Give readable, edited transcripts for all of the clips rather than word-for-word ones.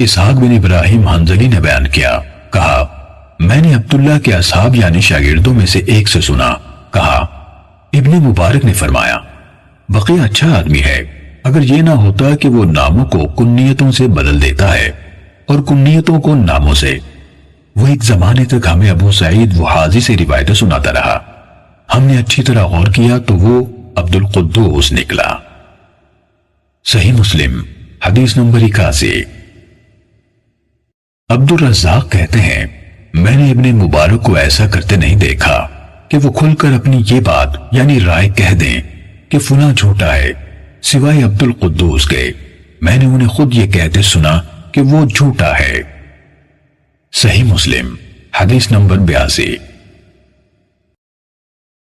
اسحاق بن ابراہیم حنظلی نے بیان کیا، کہا میں نے عبداللہ کے اصحاب یعنی شاگردوں میں سے ایک سے سنا، کہا ابن مبارک نے فرمایا بقیہ اچھا آدمی ہے، اگر یہ نہ ہوتا کہ وہ ناموں کو کنیتوں سے بدل دیتا ہے اور کنیتوں کو ناموں سے۔ وہ ایک زمانے تک ہمیں ابو سعید وحازی سے روایتیں سناتا رہا، ہم نے اچھی طرح غور کیا تو وہ عبد القدوس نکلا۔ صحیح مسلم حدیث نمبر 81۔ عبد الرزاق کہتے ہیں میں نے ابن مبارک کو ایسا کرتے نہیں دیکھا کہ وہ کھل کر اپنی یہ بات یعنی رائے کہہ دیں کہ فلاں جھوٹا ہے، سوائے عبد القدوس کے میں نے انہیں خود یہ کہتے سنا کہ وہ جھوٹا ہے۔ صحیح مسلم حدیث نمبر 82۔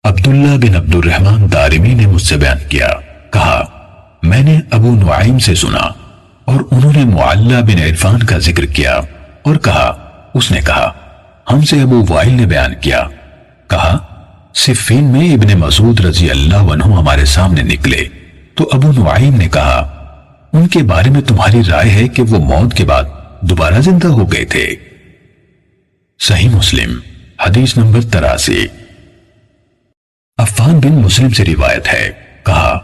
عبداللہ بن عبد الرحمن دارمی نے مجھ سے بیان کیا، کہا میں نے ابو نعیم سے سنا اور انہوں نے معلّہ بن عرفان کا ذکر کیا اور کہا اس نے کہا ہم سے ابو وائل نے بیان کیا، کہا صفین میں ابن مسعود رضی اللہ عنہ ہمارے سامنے نکلے تو ابو نعیم نے کہا ان کے بارے میں تمہاری رائے ہے کہ وہ موت کے بعد دوبارہ زندہ ہو گئے تھے۔ صحیح مسلم حدیث نمبر 83۔ عفان بن مسلم سے روایت ہے، کہا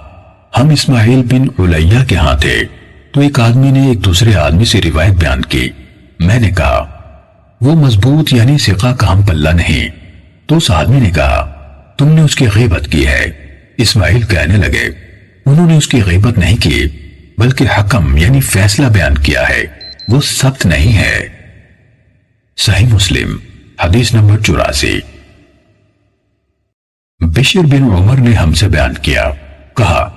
ہم اسماعیل بن علیہ کے ہاں تھے تو ایک آدمی نے ایک دوسرے آدمی سے روایت بیان کی، میں نے کہا وہ مضبوط یعنی ثقہ کا ہم پلہ نہیں، تو اس آدمی نے کہا تم نے اس کی غیبت کی ہے۔ اسماعیل کہنے لگے انہوں نے اس کی غیبت نہیں کی بلکہ حکم یعنی فیصلہ بیان کیا ہے، وہ ثبت نہیں ہے۔ صحیح مسلم حدیث نمبر 84۔ بشر بن عمر نے ہم سے بیان کیا، کہا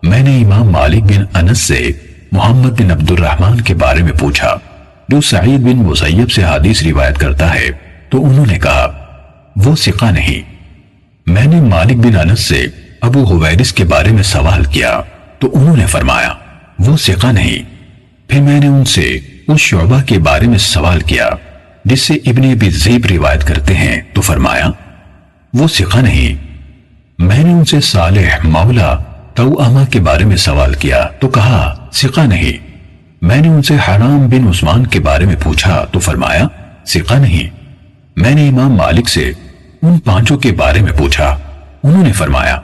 میں نے امام مالک بن انس سے محمد بن عبد الرحمن کے بارے میں پوچھا جو سعید بن مسیب سے حدیث روایت کرتا ہے، تو انہوں نے کہا وہ ثقہ نہیں۔ میں نے مالک بن انس سے ابو حویرث کے بارے میں سوال کیا تو انہوں نے فرمایا وہ ثقہ نہیں۔ پھر میں نے ان سے اس شعبہ کے بارے میں سوال کیا جس سے ابن ابی ذئب روایت کرتے ہیں تو فرمایا وہ ثقہ نہیں۔ میں نے ان سے صالح مولا توأمہ کے بارے میں سوال کیا تو کہا ثقہ نہیں۔ میں نے ان سے حرام بن عثمان کے بارے میں پوچھا تو فرمایا ثقہ نہیں۔ میں نے امام مالک سے ان پانچوں کے بارے میں پوچھا، انہوں نے فرمایا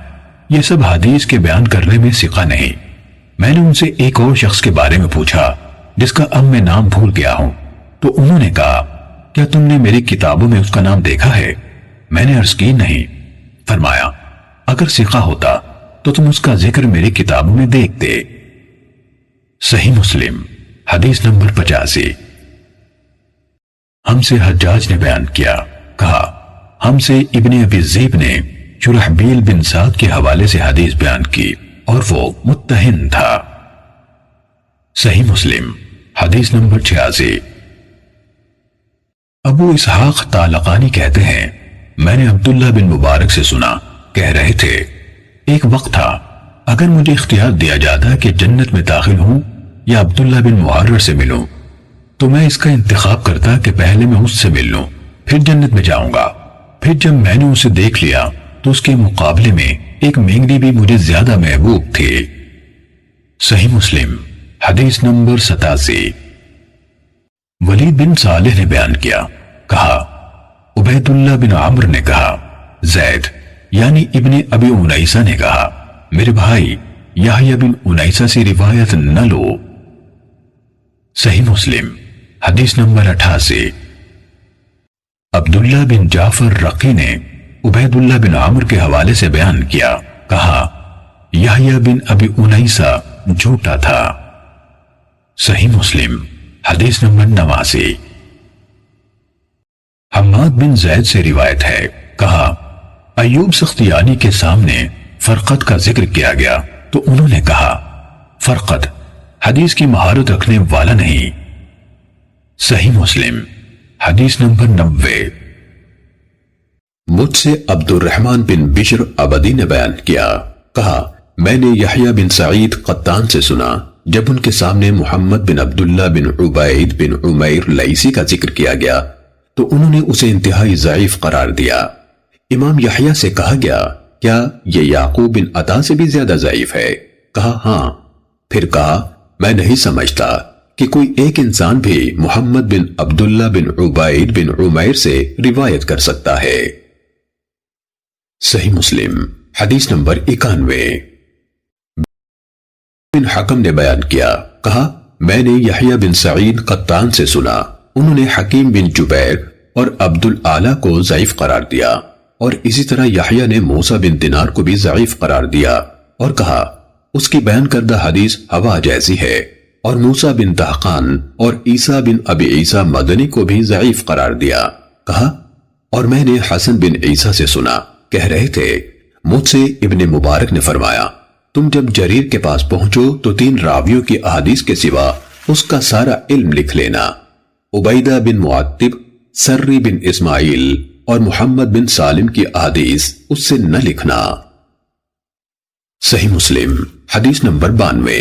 یہ سب حدیث کے بیان کرنے میں ثقہ نہیں۔ میں نے ان سے ایک اور شخص کے بارے میں پوچھا جس کا اب میں نام بھول گیا ہوں، تو انہوں نے کہا کیا تم نے میری کتابوں میں اس کا نام دیکھا ہے؟ میں نے عرض کی نہیں۔ فرمایا اگر ثقہ ہوتا تو تم اس کا ذکر میری کتابوں میں دیکھتے۔ صحیح مسلم حدیث نمبر 85۔ ہم سے حجاج نے بیان کیا، کہا ہم سے ابن ابی ذئب نے شرحبیل بن سعد کے حوالے سے حدیث بیان کی اور وہ متہن تھا۔ صحیح مسلم حدیث نمبر 86۔ ابو اسحاق طالقانی کہتے ہیں میں نے عبداللہ بن مبارک سے سنا، کہہ رہے تھے ایک وقت تھا اگر مجھے اختیار دیا جاتا کہ جنت میں داخل ہوں یا عبداللہ بن محرر سے ملوں تو میں اس کا انتخاب کرتا کہ پہلے میں اس سے مل لوں پھر جنت میں جاؤں گا۔ پھر جب میں نے اسے دیکھ لیا تو اس کے مقابلے میں ایک مینگنی بھی مجھے زیادہ محبوب تھی۔ صحیح مسلم حدیث نمبر 87۔ ولید بن صالح نے بیان کیا، کہا عبید اللہ بن عمرو نے کہا زید یعنی ابن ابی انیسہ نے کہا میرے بھائی یحییٰ بن انیسہ سے روایت نہ لو۔ صحیح مسلم حدیث نمبر 88۔ عبداللہ بن جعفر رقی نے عبید اللہ بن عمرو کے حوالے سے بیان کیا، کہا یحییٰ بن ابی انیسہ جھوٹا تھا۔ صحیح مسلم حدیث نمبر 89۔ حماد بن زید سے روایت ہے، کہا ایوب سختیانی کے سامنے فرقت کا ذکر کیا گیا تو انہوں نے کہا فرقت حدیث کی مہارت رکھنے والا نہیں۔ صحیح مسلم حدیث نمبر 90۔ مجھ سے عبد الرحمن بن بشر عبدی نے بیان کیا، کہا میں نے یحییٰ بن سعید قطان سے سنا جب ان کے سامنے محمد بن عبداللہ بن عبید بن عمیر لیثی کا ذکر کیا گیا تو انہوں نے اسے انتہائی ضعیف قرار دیا۔ امام یحییٰ سے کہا گیا کیا یہ یعقوب بن عطا سے بھی زیادہ ضعیف ہے؟ کہا ہاں۔ پھر کہا میں نہیں سمجھتا کہ کوئی ایک انسان بھی محمد بن عبداللہ بن عبید بن عمیر سے روایت کر سکتا ہے۔ صحیح مسلم حدیث نمبر 91۔ بن حکم نے بیان کیا، کہا میں نے یحییٰ بن سعید قطان سے سنا، انہوں نے حکیم بن جبیر اور عبد الاعلی کو ضعیف قرار دیا، اور اسی طرح یحییٰ نے موسیٰ بن دینار کو بھی ضعیف قرار دیا اور کہا اس کی بیان کردہ حدیث ہوا جیسی ہے، اور موسیٰ بن دہقان اور عیسیٰ بن ابی عیسیٰ مدنی کو بھی ضعیف قرار دیا۔ کہا اور میں نے حسن بن عیسیٰ سے سنا، کہہ رہے تھے مجھ سے ابن مبارک نے فرمایا تم جب جریر کے پاس پہنچو تو 3 راویوں کی احادیث کے سوا اس کا سارا علم لکھ لینا، عبیدہ بن معتب، سری بن اسماعیل اور محمد بن سالم کی احادیث اس سے نہ لکھنا۔ صحیح مسلم حدیث نمبر 92۔